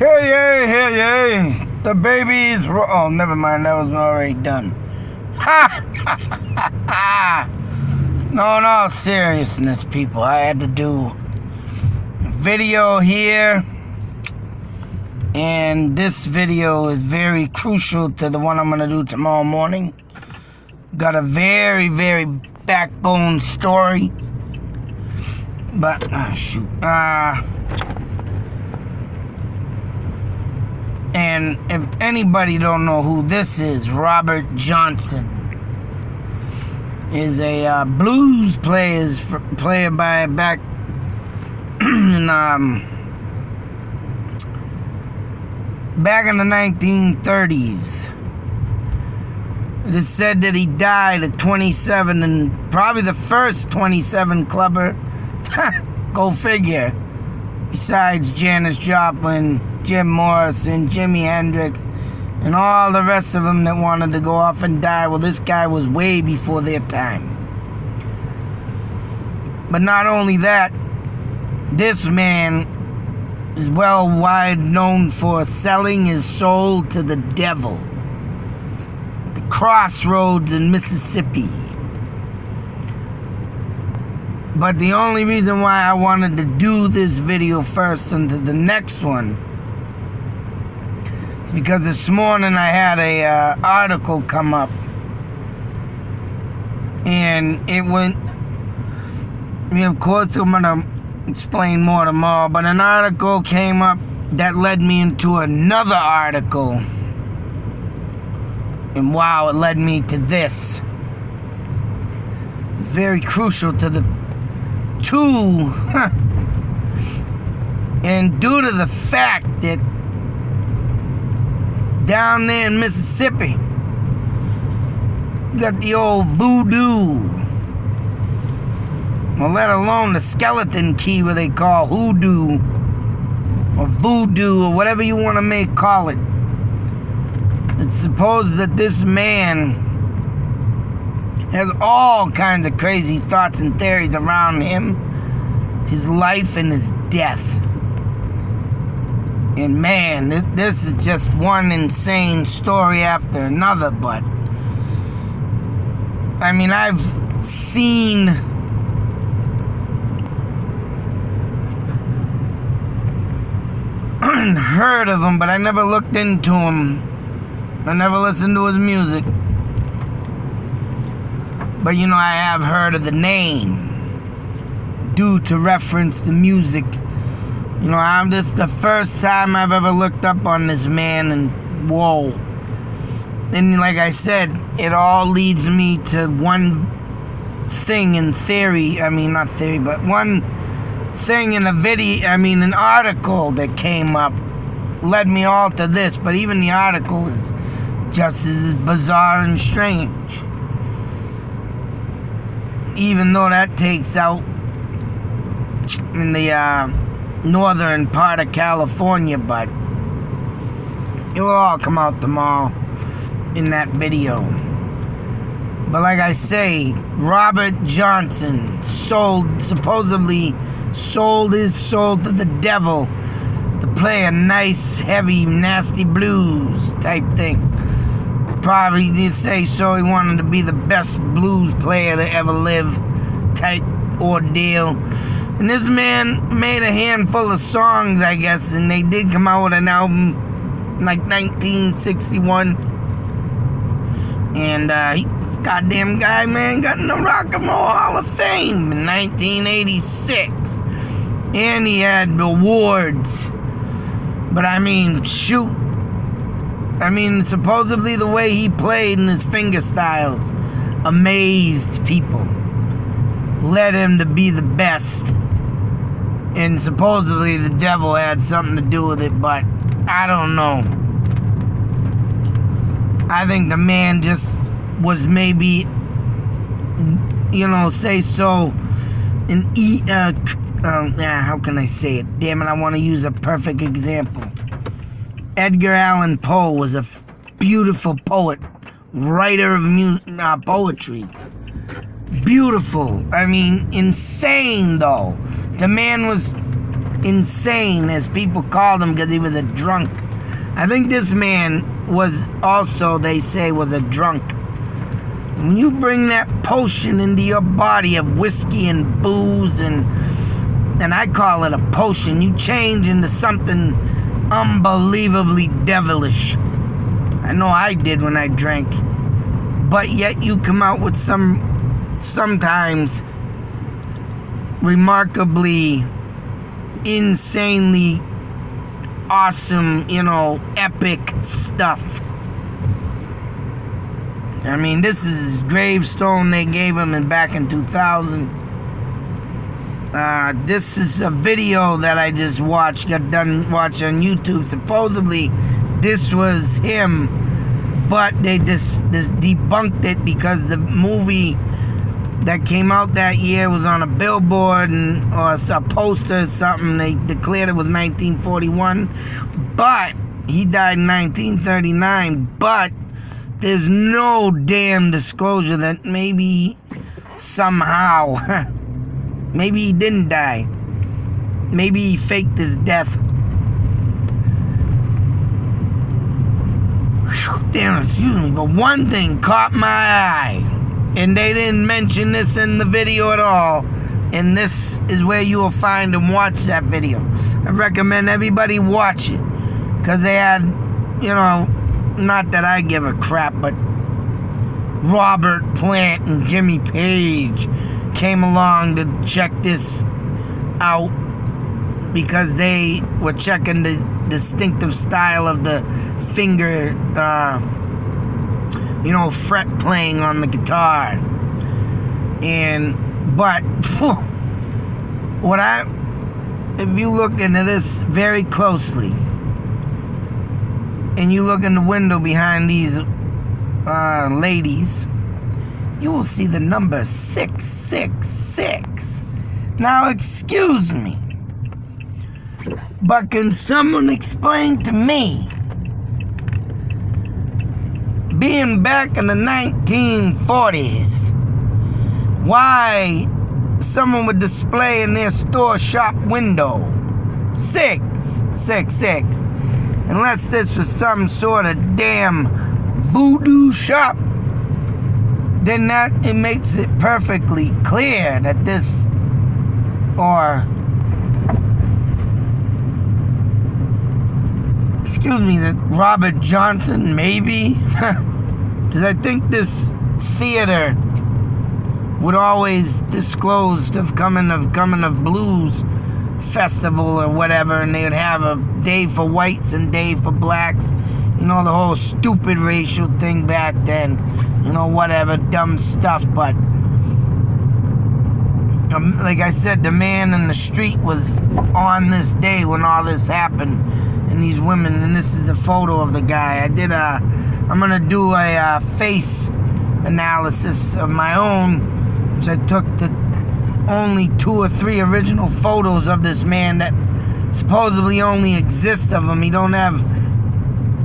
Hey, the baby's oh, never mind, that was already done. Ha! No, in all seriousness, people, I had to do a video here, and this video is very crucial to the one I'm going to do tomorrow morning. Got a very, very backbone story, but, shoot, and if anybody don't know who this is, Robert Johnson is a blues player by back in back in the 1930s. It is said that he died at 27, and probably the first 27 clubber. Go figure. Besides Janis Joplin, Jim Morrison, Jimi Hendrix, and all the rest of them that wanted to go off and die. Well, this guy was way before their time. But not only that, this man is well wide known for selling his soul to the devil. The Crossroads in Mississippi. But the only reason why I wanted to do this video first into the next one is because this morning I had a article come up, and it went, of course I'm going to explain more tomorrow, but an article came up that led me into another article, and wow, it led me to this. It's very crucial to the two, and due to the fact that down there in Mississippi, you got the old voodoo, well, let alone the skeleton key, what they call hoodoo or voodoo or whatever you want to call it. It's supposed that this man has all kinds of crazy thoughts and theories around him, his life and his death. And man, this is just one insane story after another, but I mean, I've seen and heard of him, but I never looked into him. I never listened to his music. But you know, I have heard of the name due to reference to music. You know, this is the first time I've ever looked up on this man, and whoa. And like I said, it all leads me to one thing in theory. I mean, not theory, but one thing in a video, an article that came up led me all to this. But even the article is just as bizarre and strange. Even though that takes out in the northern part of California, but it will all come out tomorrow in that video. But like I say, Robert Johnson supposedly sold his soul to the devil to play a nice, heavy, nasty blues type thing. Probably did say so. He wanted to be the best blues player to ever live type ordeal. And this man made a handful of songs, I guess, and they did come out with an album like 1961. And this goddamn guy, man, got in the Rock and Roll Hall of Fame in 1986. And he had awards. But I mean, shoot. Supposedly the way he played and his finger styles amazed people. Led him to be the best. And supposedly the devil had something to do with it, but I don't know. I think the man just was maybe, say so, how can I say it? Damn it, I want to use a perfect example. Edgar Allan Poe was a beautiful poet, writer of poetry. Beautiful. Insane though. The man was insane, as people called him, because he was a drunk. I think this man was also, they say, was a drunk. When you bring that potion into your body of whiskey and booze, and I call it a potion, you change into something unbelievably devilish. I know I did when I drank. But yet you come out with sometimes remarkably, insanely awesome, epic stuff. I mean, this is his gravestone they gave him back in 2000. This is a video that I just got done watching on YouTube. Supposedly, this was him, but they just debunked it because the movie that came out that year was on a billboard or a poster or something. They declared it was 1941, but he died in 1939. But there's no damn disclosure that maybe somehow, maybe he didn't die. Maybe he faked his death. Whew, damn, excuse me, but one thing caught my eye. And they didn't mention this in the video at all. And this is where you will find and watch that video. I recommend everybody watch it. Because they had, not that I give a crap, but Robert Plant and Jimmy Page came along to check this out. Because they were checking the distinctive style of the finger, fret playing on the guitar. But if you look into this very closely, and you look in the window behind these ladies, you will see the number 666. Now, excuse me, but can someone explain to me, being back in the 1940s, why someone would display in their store shop window 666? Unless this was some sort of damn voodoo shop, then it makes it perfectly clear that this, that Robert Johnson, maybe? Because I think this theater would always disclose the coming of blues festival or whatever, and they would have a day for whites and day for blacks. The whole stupid racial thing back then. Whatever, dumb stuff. But like I said, the man in the street was on this day when all this happened. And these women, and this is the photo of the guy. I'm gonna do a face analysis of my own, which I took the only 2 or 3 original photos of this man that supposedly only exist of him. He don't have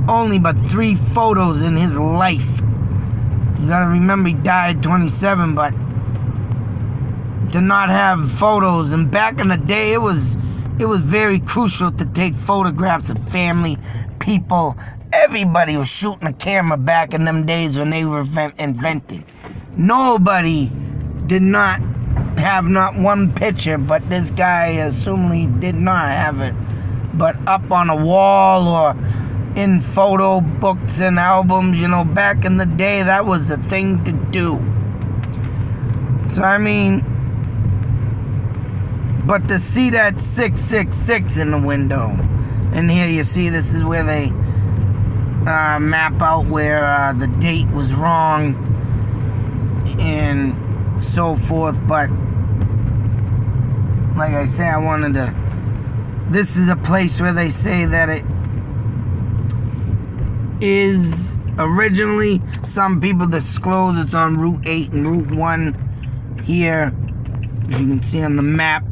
only but 3 photos in his life. You gotta remember he died 27, but to not have photos, and back in the day it was very crucial to take photographs of family, people. Everybody was shooting a camera back in them days when they were invented. Nobody did not have not one picture, but this guy assumedly did not have it. But up on a wall or in photo books and albums, back in the day, that was the thing to do. So, but to see that 666 in the window, and here you see this is where they map out where the date was wrong and so forth. But like I say, this is a place where they say that it is originally, some people disclose it's on Route 8 and Route 1 here, as you can see on the map.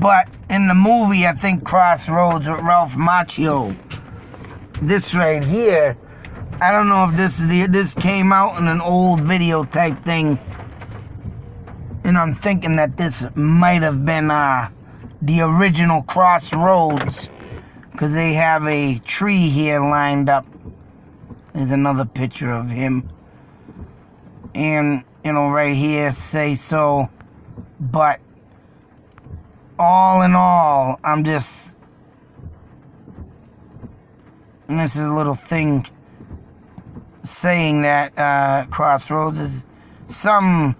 But in the movie, I think Crossroads with Ralph Macchio, this right here, I don't know if this came out in an old video type thing, And I'm thinking that this might have been the original Crossroads, because they have a tree here lined up. There's another picture of him. And, you know, right here, say so. But all in all, I'm just... And this is a little thing saying that Crossroads is... Some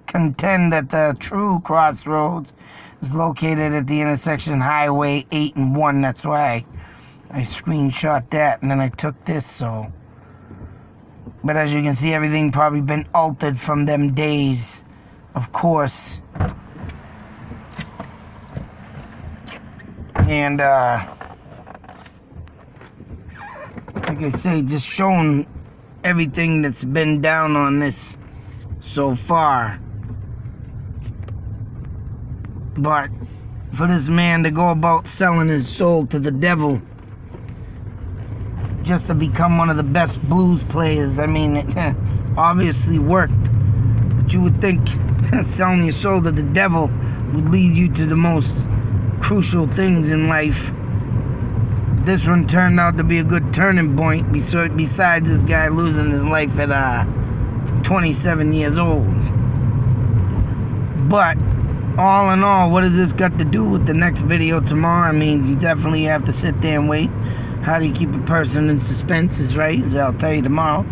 contend that the true Crossroads is located at the intersection Highway 8 and 1. That's why I screenshot that, and then I took this, so... But as you can see, everything probably been altered from them days, of course. And, like I say, just showing everything that's been down on this so far. But for this man to go about selling his soul to the devil just to become one of the best blues players, I mean, it obviously worked. But you would think selling your soul to the devil would lead you to the most crucial things in life. This one turned out to be a good turning point, besides this guy losing his life at 27 years old. But all in all, what has this got to do with the next video tomorrow? I mean, you definitely have to sit there and wait. How do you keep a person in suspense is right, as I'll tell you tomorrow.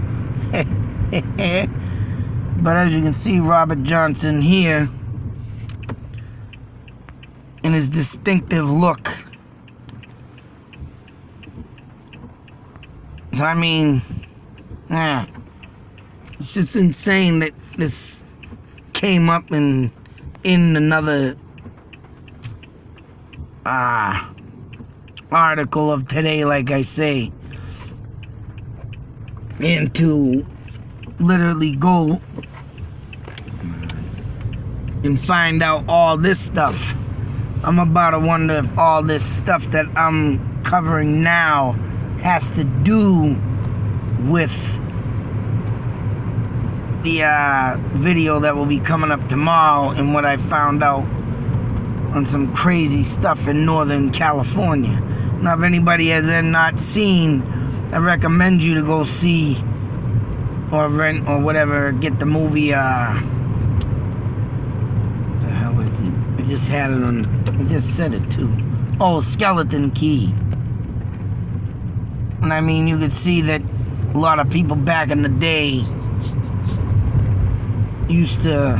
But as you can see, Robert Johnson here, in his distinctive look. I mean, it's just insane that this came up in another article of today, like I say, and to literally go and find out all this stuff. I'm about to wonder if all this stuff that I'm covering now has to do with the video that will be coming up tomorrow and what I found out on some crazy stuff in Northern California. Now, if anybody has not seen, I recommend you to go see or rent or whatever, get the movie, what the hell is it? I just had it on, I just said it too. Oh, Skeleton Key. And I mean, you could see that a lot of people back in the day used to,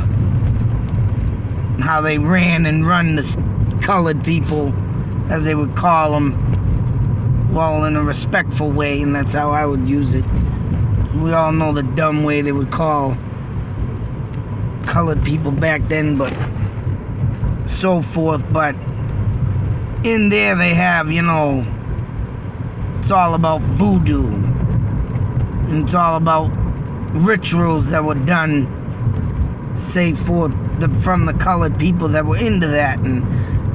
how they ran and run the colored people, as they would call them, well, in a respectful way, and that's how I would use it. We all know the dumb way they would call colored people back then, but so forth. But in there they have, you know, it's all about voodoo, and it's all about rituals that were done, say, from the colored people that were into that, and,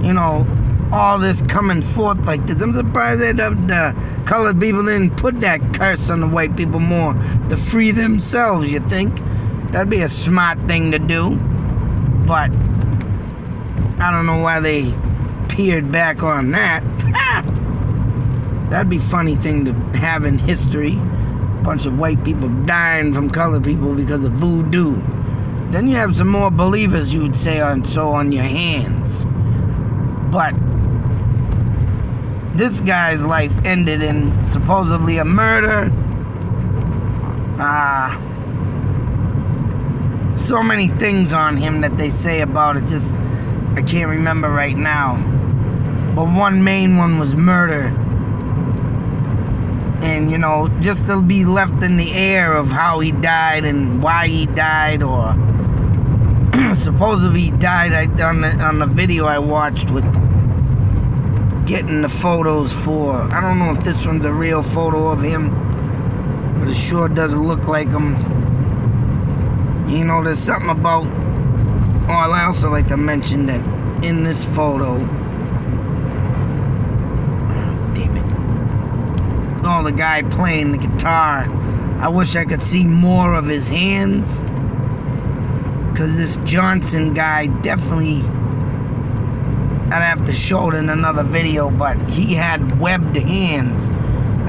you know, all this coming forth like this. I'm surprised that the colored people didn't put that curse on the white people more to free themselves, you think? That'd be a smart thing to do. But I don't know why they peered back on that. That'd be a funny thing to have in history. A bunch of white people dying from colored people because of voodoo. Then you have some more believers, you would say, on your hands. But this guy's life ended in supposedly a murder. So many things on him that they say about it, just I can't remember right now. But one main one was murder. And, you know, just to be left in the air of how he died and why he died, or supposedly he died on the video I watched with getting the photos for. I don't know if this one's a real photo of him, but it sure doesn't look like him. You know, there's something about, I also like to mention that in this photo, the guy playing the guitar, I wish I could see more of his hands. Because this Johnson guy definitely, I'd have to show it in another video, but he had webbed hands.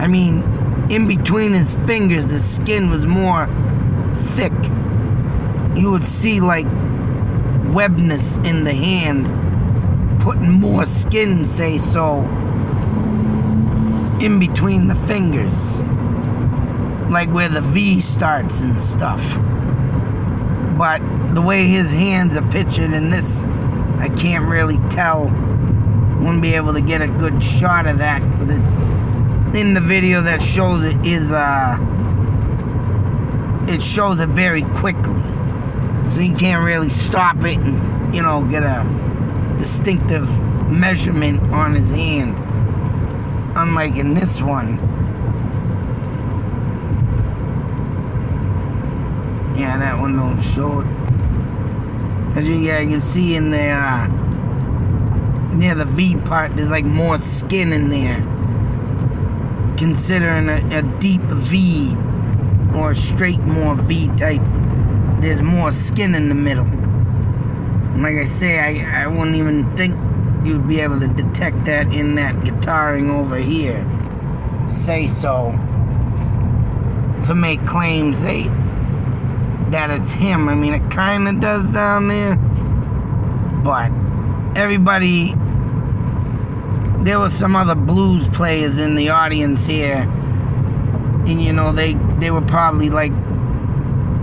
I mean, in between his fingers, the skin was more thick. You would see like webbness in the hand, putting more skin, say so, in between the fingers, like where the V starts and stuff. But the way his hands are pictured in this, I can't really tell. Wouldn't be able to get a good shot of that because it's in the video that shows it is it shows it very quickly, so you can't really stop it and, you know, get a distinctive measurement on his hand, unlike in this one. Yeah, that one don't show it. As you can see in there, near the V part, there's like more skin in there. Considering a deep V or a straight more V type, there's more skin in the middle. And like I say, I wouldn't even think you'd be able to detect that in that guitaring over here. Say so. To make claims that it's him. I mean, it kind of does down there. But everybody, there were some other blues players in the audience here. And, you know, they were probably like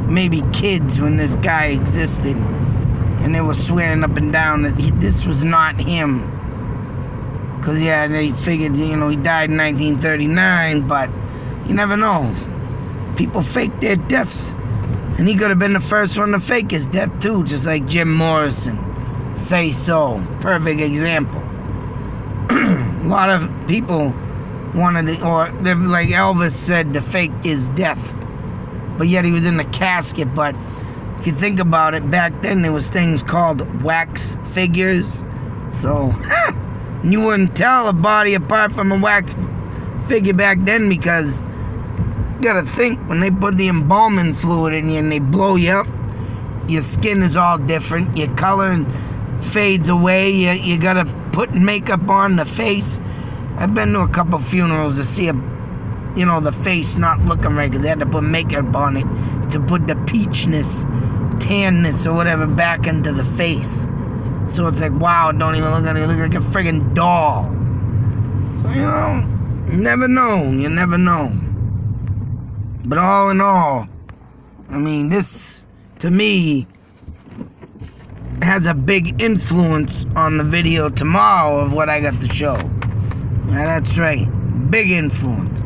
maybe kids when this guy existed. And they were swearing up and down that this was not him. Because, yeah, they figured, you know, he died in 1939, but you never know. People fake their deaths. And he could have been the first one to fake his death, too, just like Jim Morrison. Say so. Perfect example. A lot of people wanted to, or like Elvis said, to fake his death. But yet he was in the casket. But if you think about it, back then there was things called wax figures. So, you wouldn't tell a body apart from a wax figure back then, because you gotta think, when they put the embalming fluid in you and they blow you up, your skin is all different, your color fades away, you gotta put makeup on the face. I've been to a couple funerals to see the face not looking right, because they had to put makeup on it to put the peachness, tanness, or whatever back into the face. So it's like, wow, it don't even look like it. Look like a friggin' doll. So, you never know. You never know. But all in all, I mean, this, to me, has a big influence on the video tomorrow of what I got to show. Yeah, that's right. Big influence.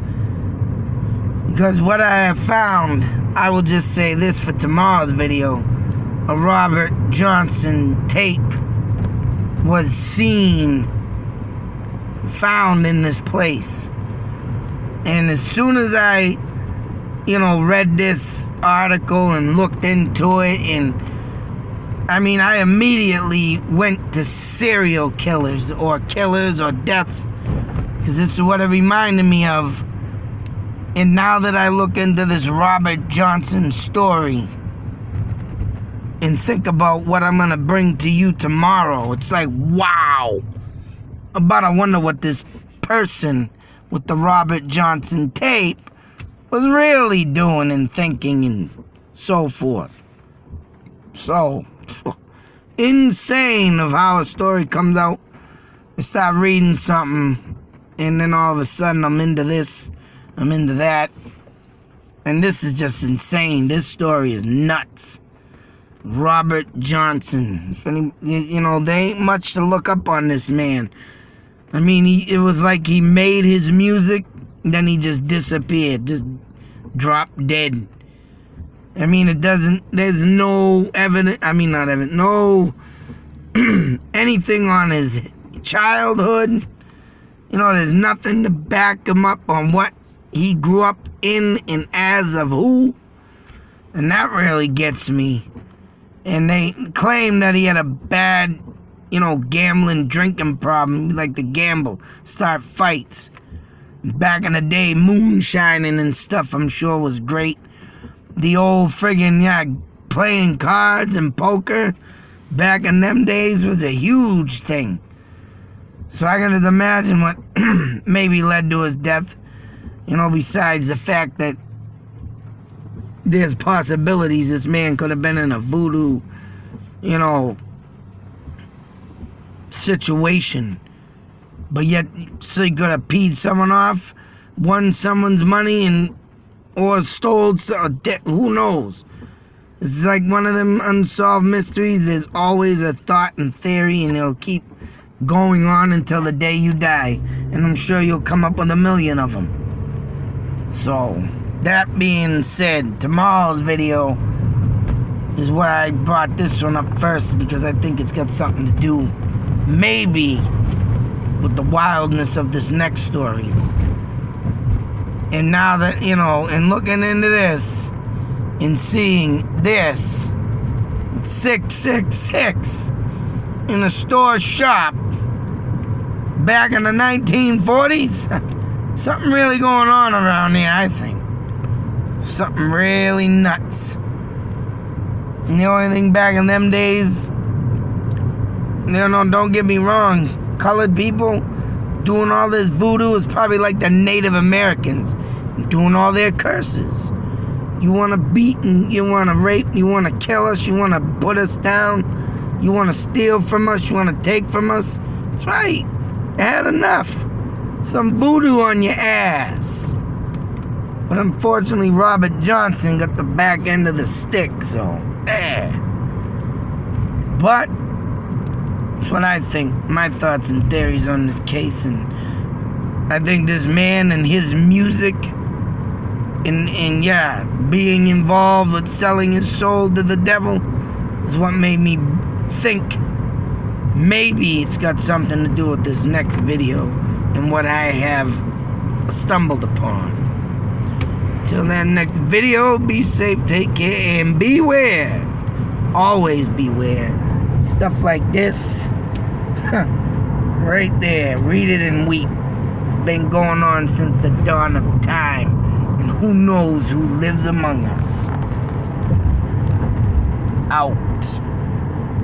Because what I have found, I will just say this for tomorrow's video, a Robert Johnson tape was found in this place. And as soon as I, read this article and looked into it, and I mean, I immediately went to serial killers or deaths, because this is what it reminded me of. And now that I look into this Robert Johnson story and think about what I'm going to bring to you tomorrow, it's like, wow. I wonder what this person with the Robert Johnson tape was really doing and thinking and so forth. So, insane of how a story comes out. I start reading something, and then all of a sudden I'm into this, I'm into that. And this is just insane. This story is nuts. Robert Johnson. There ain't much to look up on this man. I mean, it was like he made his music, then he just disappeared, just dropped dead. I mean, there's no evidence, no anything on his childhood. There's nothing to back him up on what he grew up in and as of who. And that really gets me. And they claim that he had a bad, gambling, drinking problem. He liked to gamble, start fights. Back in the day, moonshining and stuff, I'm sure was great. The old friggin', playing cards and poker back in them days was a huge thing. So I can just imagine what maybe led to his death, besides the fact that there's possibilities this man could have been in a voodoo, situation. But yet, so he could have peed someone off, won someone's money, or stole, who knows? It's like one of them unsolved mysteries. There's always a thought and theory, and it'll keep going on until the day you die. And I'm sure you'll come up with a million of them. So, that being said, tomorrow's video is what I brought this one up first because I think it's got something to do, maybe, with the wildness of this next story. And now that, and looking into this and seeing this 666 in a store shop back in the 1940s, something really going on around here, I think. Something really nuts. And the only thing back in them days, don't get me wrong, colored people doing all this voodoo is probably like the Native Americans doing all their curses. You want to beat and you want to rape, you want to kill us, you want to put us down, you want to steal from us, you want to take from us. That's right. You had enough. Some voodoo on your ass. But unfortunately, Robert Johnson got the back end of the stick, so, But, that's what I think. My thoughts and theories on this case, and I think this man and his music, and being involved with selling his soul to the devil is what made me think maybe it's got something to do with this next video and what I have stumbled upon. Till that next video, be safe, take care, and beware. Always beware. Stuff like this, right there, read it and weep. It's been going on since the dawn of time. And who knows who lives among us. Out.